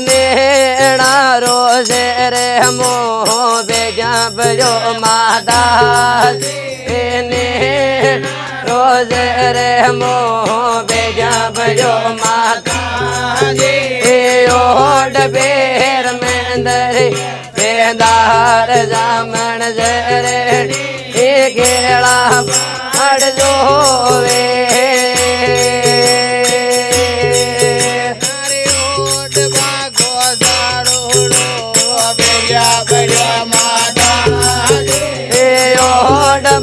नेणा रोजे रे मोह बेजा बजो माता ने रोजे रे मोह बेजा बजो माता ओड बेर मेंदर बेदार जामन जरे केला पड़ जोवे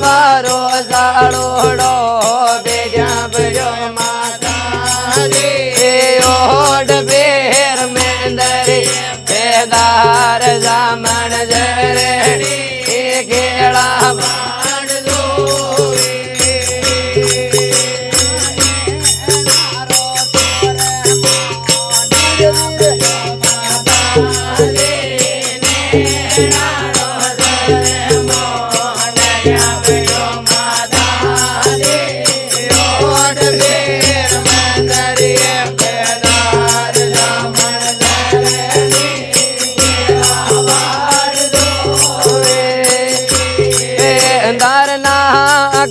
मारो साड़ोड़ो बेजा बजो माता ओड बेर मेंदर बेदार जामन जरे केला पड़ जोवे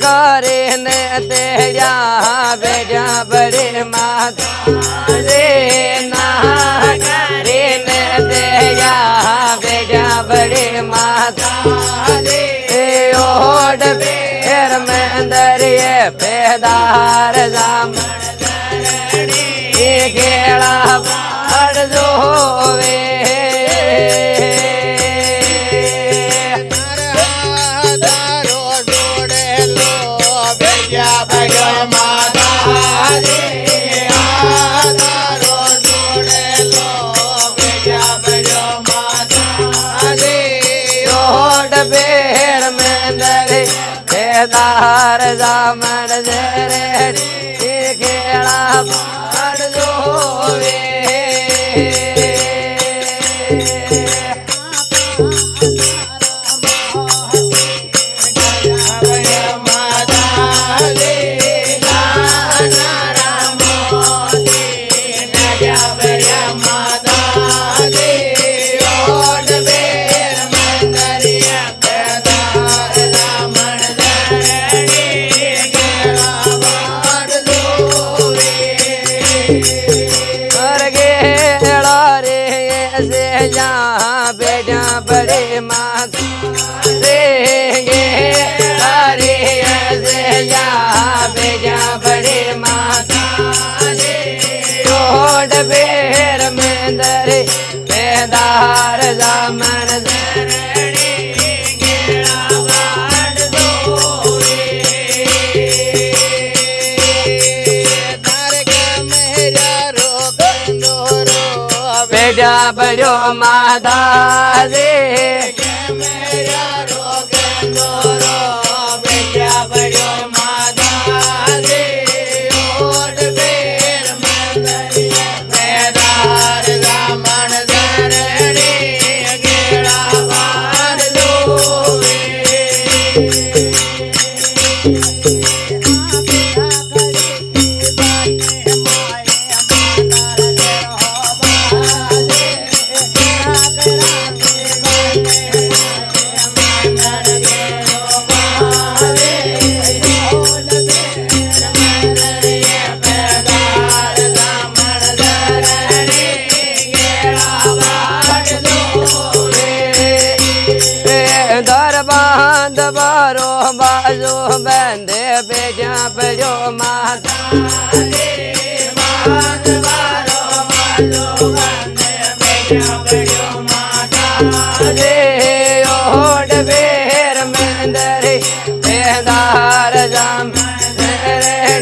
करे ने तेजा बेजा बड़े माता रे ना करे ने तेजा बेजा बड़े माता रे ओड बेर मेंदर ये बेदार जामन जरे केला पड़ जोवे बेर मेंदर बेदार जामन जरे केला पड़ जोवे बेजा बड़े माता रे हरे या बेजा बड़े माता ओड बेर मेंदर बेदार जामन जरे केला पड़ जोवे बेजा बजो माता रे मेरा रोगंदोरो बेजा बजो माता रे ओड बेर मेंदर बेदार जामन जरे केला पड़ जोवे बांध बारो बाजो बंदे बेजा बजो माता बांध बारो बाजो बंदे बेजा बजो माता ओड बेर मेंदर बेदार जामन जरे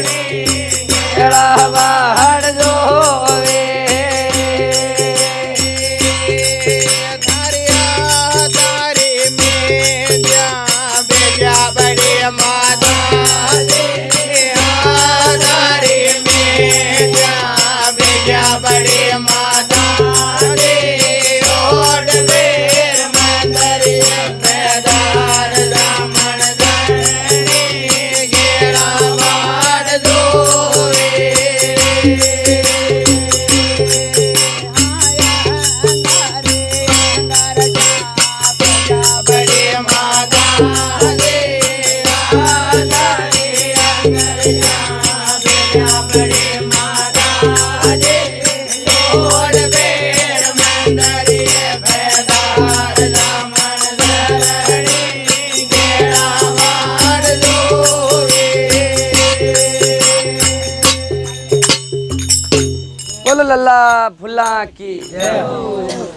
केला पड़ जोवे बड़े माता रे ओड बेर बोलो लल्ला फुल्ला की जय हो।